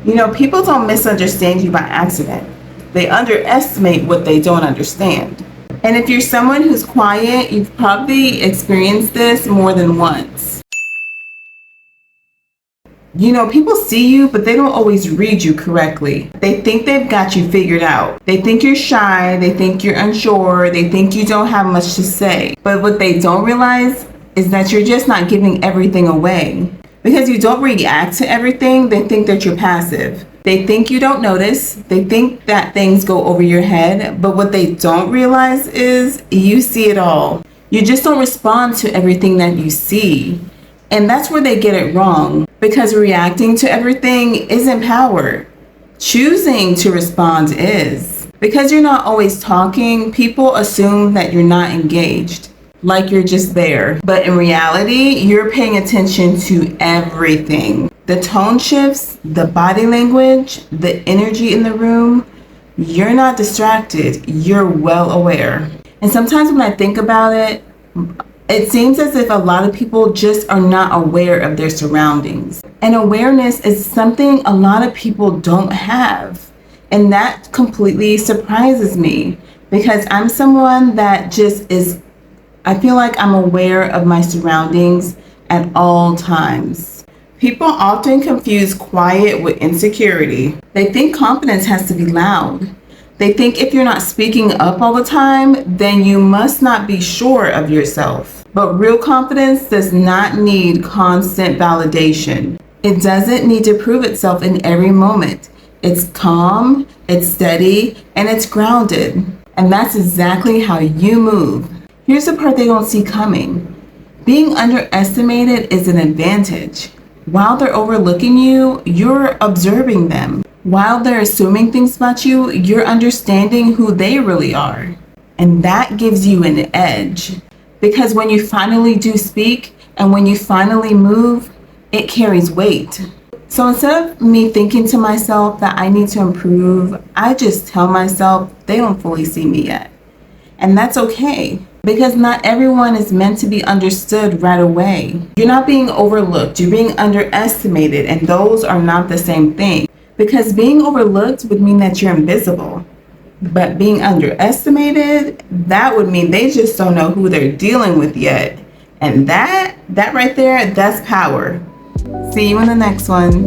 People don't misunderstand you by accident. They underestimate what they don't understand. And if you're someone who's quiet, you've probably experienced this more than once. People see you, but they don't always read you correctly. They think they've got you figured out. They think you're shy, they think you're unsure, they think you don't have much to say. But what they don't realize is that you're just not giving everything away. Because you don't react to everything, they think that you're passive. They think you don't notice. They think that things go over your head. But what they don't realize is you see it all. You just don't respond to everything that you see. And that's where they get it wrong. Because reacting to everything isn't power. Choosing to respond is. Because you're not always talking, people assume that you're not engaged. Like you're just there. But in reality, you're paying attention to everything. The tone shifts, the body language, the energy in the room. You're not distracted. You're well aware. And sometimes when I think about it, it seems as if a lot of people just are not aware of their surroundings. And awareness is something a lot of people don't have. And that completely surprises me because I'm someone that just is, I feel like I'm aware of my surroundings at all times. People often confuse quiet with insecurity. They think confidence has to be loud. They think if you're not speaking up all the time, then you must not be sure of yourself. But real confidence does not need constant validation. It doesn't need to prove itself in every moment. It's calm, it's steady, and it's grounded. And that's exactly how you move. Here's the part they don't see coming. Being underestimated is an advantage. While they're overlooking you, you're observing them. While they're assuming things about you, you're understanding who they really are. And that gives you an edge. Because when you finally do speak and when you finally move, it carries weight. So instead of me thinking to myself that I need to improve, I just tell myself they don't fully see me yet. And that's okay. Because not everyone is meant to be understood right away. You're not being overlooked, you're being underestimated, and those are not the same thing. Because being overlooked would mean that you're invisible. But being underestimated, that would mean they just don't know who they're dealing with yet. And that right there, that's power. See you in the next one.